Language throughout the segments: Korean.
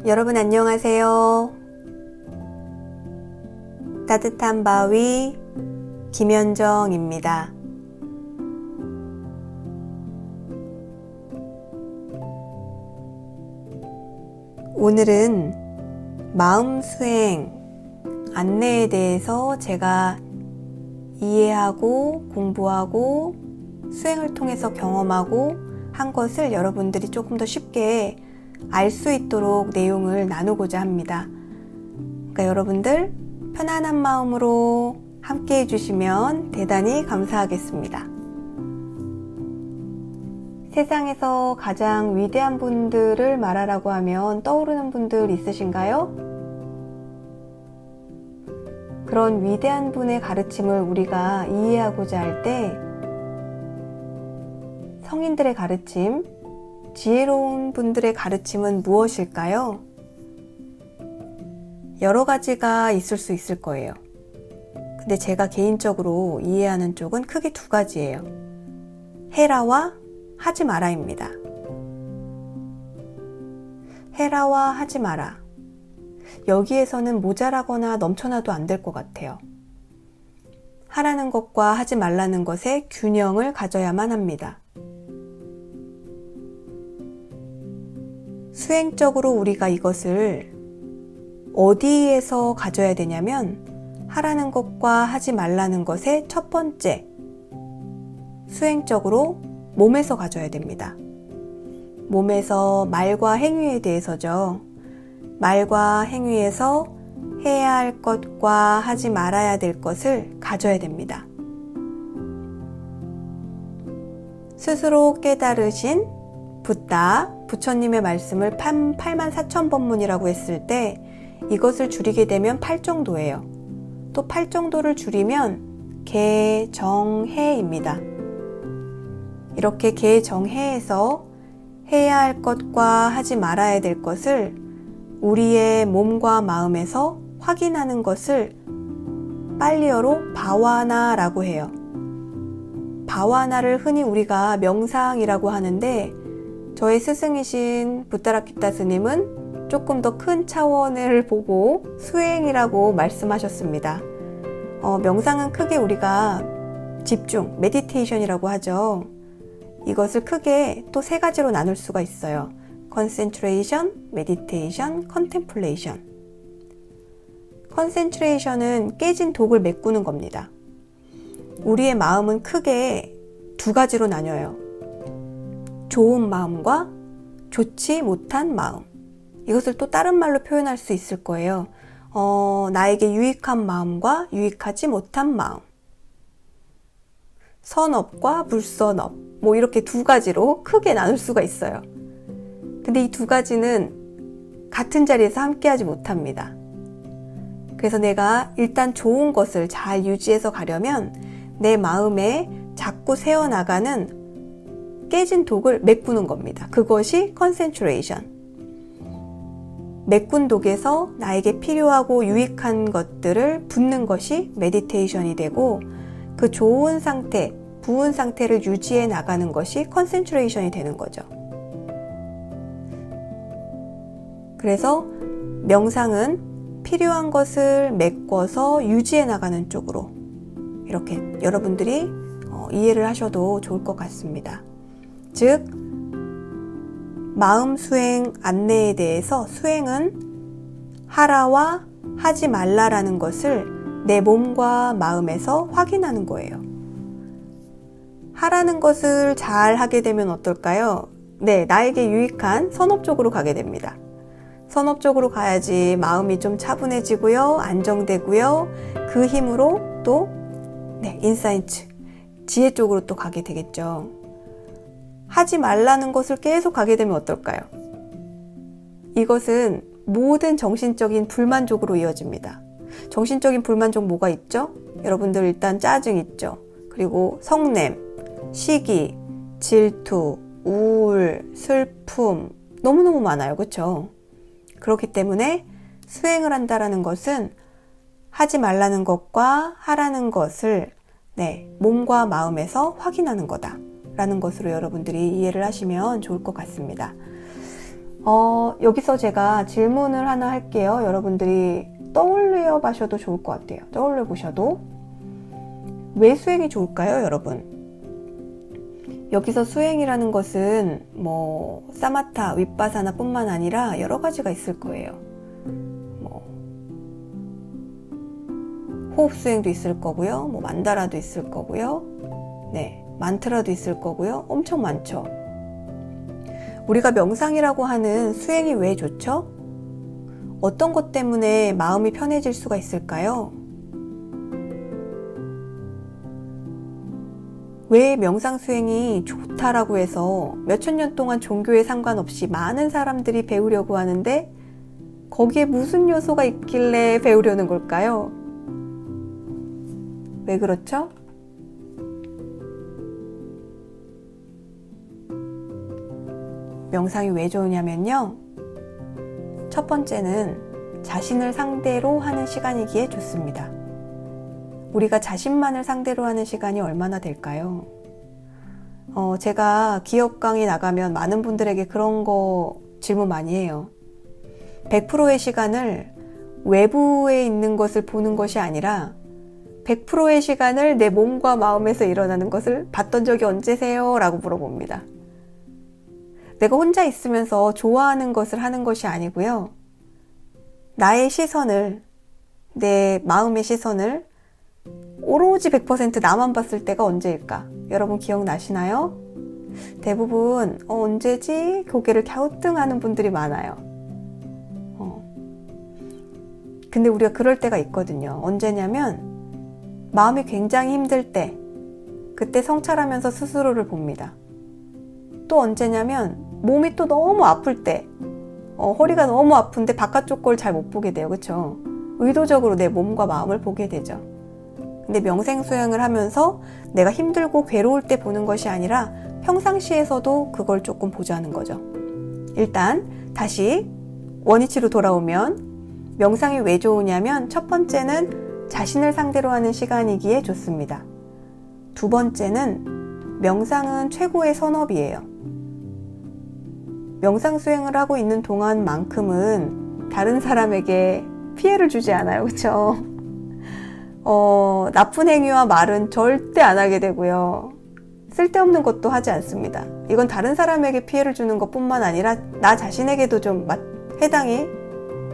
여러분 안녕하세요. 따뜻한 바위 김현정입니다. 오늘은 마음 수행 안내에 대해서 제가 이해하고 공부하고 수행을 통해서 경험하고 한 것을 여러분들이 조금 더 쉽게 알 수 있도록 내용을 나누고자 합니다. 그러니까 여러분들 편안한 마음으로 함께 해주시면 대단히 감사하겠습니다. 세상에서 가장 위대한 분들을 말하라고 하면 떠오르는 분들 있으신가요? 그런 위대한 분의 가르침을 우리가 이해하고자 할 때 성인들의 가르침, 지혜로운 분들의 가르침은 무엇일까요? 여러 가지가 있을 수 있을 거예요. 근데 제가 개인적으로 이해하는 쪽은 크게 두 가지예요. 해라와 하지 마라입니다. 해라와 하지 마라. 여기에서는 모자라거나 넘쳐나도 안 될 것 같아요. 하라는 것과 하지 말라는 것의 균형을 가져야만 합니다. 수행적으로 우리가 이것을 어디에서 가져야 되냐면 하라는 것과 하지 말라는 것의 첫 번째, 수행적으로 몸에서 가져야 됩니다. 몸에서 말과 행위에 대해서죠. 말과 행위에서 해야 할 것과 하지 말아야 될 것을 가져야 됩니다. 스스로 깨달으신 부처님의 말씀을 84,000번문이라고 했을 때 이것을 줄이게 되면 8 정도예요. 또 8 정도를 줄이면 개정해입니다. 이렇게 개정해에서 해야 할 것과 하지 말아야 될 것을 우리의 몸과 마음에서 확인하는 것을 빨리어로 바와나라고 해요. 바와나를 흔히 우리가 명상이라고 하는데 저의 스승이신 부타라키타 스님은 조금 더 큰 차원을 보고 수행이라고 말씀하셨습니다. 명상은 크게 우리가 집중, 메디테이션이라고 하죠. 이것을 크게 또 3가지로 나눌 수가 있어요. concentration, meditation, contemplation. concentration은 깨진 독을 메꾸는 겁니다. 우리의 마음은 크게 2가지로 나뉘어요. 좋은 마음과 좋지 못한 마음. 이것을 또 다른 말로 표현할 수 있을 거예요. 나에게 유익한 마음과 유익하지 못한 마음. 선업과 불선업. 이렇게 2가지로 크게 나눌 수가 있어요. 근데 이 2가지는 같은 자리에서 함께하지 못합니다. 그래서 내가 일단 좋은 것을 잘 유지해서 가려면 내 마음에 자꾸 새어나가는 깨진 독을 메꾸는 겁니다. 그것이 concentration. 메꾼 독에서 나에게 필요하고 유익한 것들을 붓는 것이 meditation이 되고 그 좋은 상태, 부은 상태를 유지해 나가는 것이 concentration이 되는 거죠. 그래서 명상은 필요한 것을 메꿔서 유지해 나가는 쪽으로 이렇게 여러분들이 이해를 하셔도 좋을 것 같습니다. 즉, 마음 수행 안내에 대해서 수행은 하라와 하지 말라라는 것을 내 몸과 마음에서 확인하는 거예요. 하라는 것을 잘 하게 되면 어떨까요? 네, 나에게 유익한 선업 쪽으로 가게 됩니다. 선업 쪽으로 가야지 마음이 좀 차분해지고요, 안정되고요, 그 힘으로 또 인사이트, 지혜 쪽으로 또 가게 되겠죠. 하지 말라는 것을 계속 가게 되면 어떨까요? 이것은 모든 정신적인 불만족으로 이어집니다. 정신적인 불만족 뭐가 있죠? 여러분들 일단 짜증 있죠? 그리고 성냄, 시기, 질투, 우울, 슬픔 너무너무 많아요. 그렇죠? 그렇기 때문에 수행을 한다라는 것은 하지 말라는 것과 하라는 것을 몸과 마음에서 확인하는 거다 라는 것으로 여러분들이 이해를 하시면 좋을 것 같습니다. 여기서 제가 질문을 하나 할게요. 여러분들이 떠올려 보셔도 좋을 것 같아요. 떠올려 보셔도. 왜 수행이 좋을까요, 여러분? 여기서 수행이라는 것은 뭐 사마타, 윗바사나 뿐만 아니라 여러 가지가 있을 거예요. 뭐 호흡 수행도 있을 거고요. 뭐 만다라도 있을 거고요. 네, 만트라도 있을 거고요. 엄청 많죠. 우리가 명상이라고 하는 수행이 왜 좋죠? 어떤 것 때문에 마음이 편해질 수가 있을까요? 왜 명상 수행이 좋다라고 해서 몇천 년 동안 종교에 상관없이 많은 사람들이 배우려고 하는데 거기에 무슨 요소가 있길래 배우려는 걸까요? 왜 그렇죠? 명상이 왜 좋으냐면요. 첫 번째는 자신을 상대로 하는 시간이기에 좋습니다. 우리가 자신만을 상대로 하는 시간이 얼마나 될까요? 제가 기업 강의 나가면 많은 분들에게 그런 거 질문 많이 해요. 100%의 시간을 외부에 있는 것을 보는 것이 아니라 100%의 시간을 내 몸과 마음에서 일어나는 것을 봤던 적이 언제세요? 라고 물어봅니다. 내가 혼자 있으면서 좋아하는 것을 하는 것이 아니고요. 나의 시선을, 내 마음의 시선을 오로지 100% 나만 봤을 때가 언제일까? 여러분 기억나시나요? 대부분 언제지? 고개를 갸우뚱하는 분들이 많아요. 근데 우리가 그럴 때가 있거든요. 언제냐면 마음이 굉장히 힘들 때, 그때 성찰하면서 스스로를 봅니다. 또 언제냐면 몸이 또 너무 아플 때, 허리가 너무 아픈데 바깥쪽 걸 잘 못 보게 돼요. 그렇죠? 의도적으로 내 몸과 마음을 보게 되죠. 근데 명상 수행을 하면서 내가 힘들고 괴로울 때 보는 것이 아니라 평상시에서도 그걸 조금 보자는 거죠. 일단 다시 원위치로 돌아오면 명상이 왜 좋으냐면 첫 번째는 자신을 상대로 하는 시간이기에 좋습니다. 두 번째는 명상은 최고의 선업이에요. 명상 수행을 하고 있는 동안만큼은 다른 사람에게 피해를 주지 않아요. 그렇죠? 나쁜 행위와 말은 절대 안 하게 되고요. 쓸데없는 것도 하지 않습니다. 이건 다른 사람에게 피해를 주는 것뿐만 아니라 나 자신에게도 좀 해당이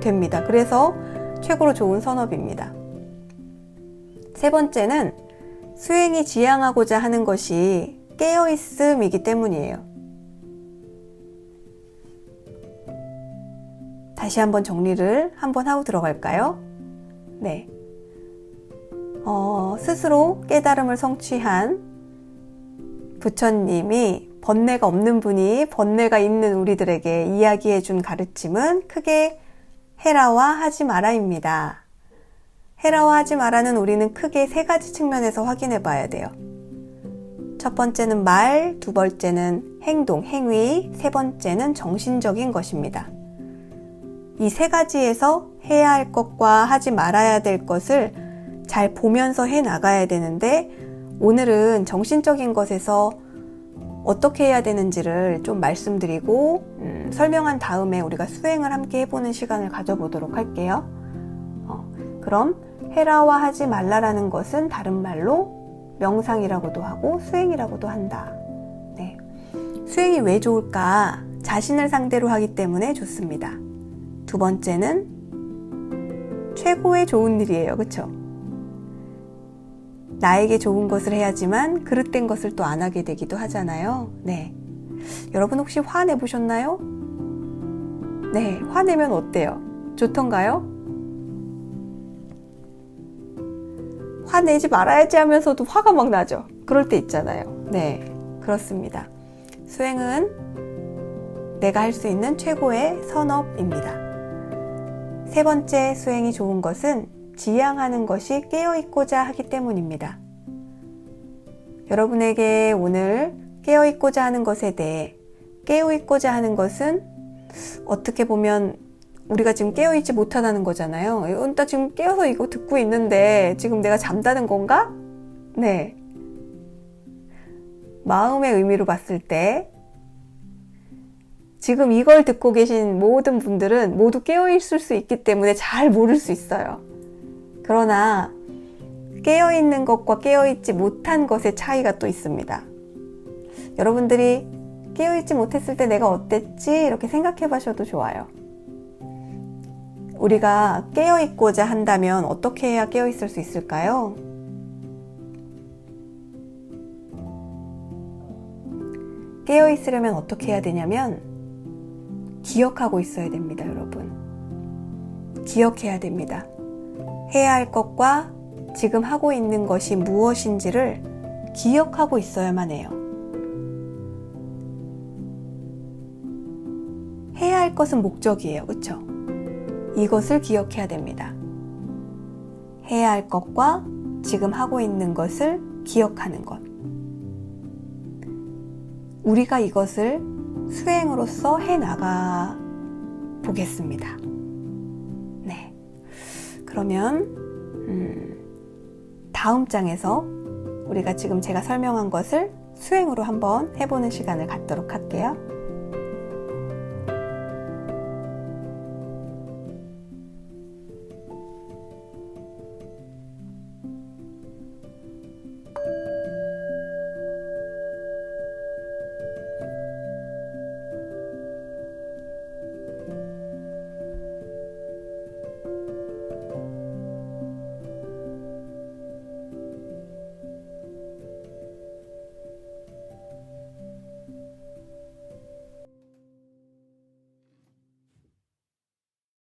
됩니다. 그래서 최고로 좋은 선업입니다. 세 번째는 수행이 지향하고자 하는 것이 깨어있음이기 때문이에요. 다시 한번 정리를 한번 하고 들어갈까요? 네. 스스로 깨달음을 성취한 부처님이 번뇌가 없는 분이 번뇌가 있는 우리들에게 이야기해 준 가르침은 크게 해라와 하지 마라입니다. 해라와 하지 마라는 우리는 크게 세 가지 측면에서 확인해 봐야 돼요. 첫 번째는 말, 두 번째는 행동, 행위, 세 번째는 정신적인 것입니다. 이 세 가지에서 해야 할 것과 하지 말아야 될 것을 잘 보면서 해 나가야 되는데 오늘은 정신적인 것에서 어떻게 해야 되는지를 좀 말씀드리고 설명한 다음에 우리가 수행을 함께 해보는 시간을 가져보도록 할게요. 그럼 해라와 하지 말라라는 것은 다른 말로 명상이라고도 하고 수행이라고도 한다. 네. 수행이 왜 좋을까? 자신을 상대로 하기 때문에 좋습니다. 두 번째는 최고의 좋은 일이에요. 그렇죠? 나에게 좋은 것을 해야지만 그릇된 것을 또 안 하게 되기도 하잖아요. 네. 여러분 혹시 화내보셨나요? 네. 화내면 어때요? 좋던가요? 화내지 말아야지 하면서도 화가 막 나죠. 그럴 때 있잖아요. 네. 그렇습니다. 수행은 내가 할 수 있는 최고의 선업입니다. 세 번째 수행이 좋은 것은 지향하는 것이 깨어있고자 하기 때문입니다. 여러분에게 오늘 깨어있고자 하는 것에 대해 깨어있고자 하는 것은 어떻게 보면 우리가 지금 깨어있지 못하다는 거잖아요. 나 지금 깨어서 이거 듣고 있는데 지금 내가 잠자는 건가? 네. 마음의 의미로 봤을 때 지금 이걸 듣고 계신 모든 분들은 모두 깨어있을 수 있기 때문에 잘 모를 수 있어요. 그러나 깨어있는 것과 깨어있지 못한 것의 차이가 또 있습니다. 여러분들이 깨어있지 못했을 때 내가 어땠지? 이렇게 생각해 보셔도 좋아요. 우리가 깨어있고자 한다면 어떻게 해야 깨어있을 수 있을까요? 깨어있으려면 어떻게 해야 되냐면 기억하고 있어야 됩니다, 여러분. 기억해야 됩니다. 해야 할 것과 지금 하고 있는 것이 무엇인지를 기억하고 있어야만 해요. 해야 할 것은 목적이에요. 그렇죠? 이것을 기억해야 됩니다. 해야 할 것과 지금 하고 있는 것을 기억하는 것. 우리가 이것을 수행으로써 해나가 보겠습니다. 네. 그러면 다음 장에서 우리가 지금 제가 설명한 것을 수행으로 한번 해보는 시간을 갖도록 할게요.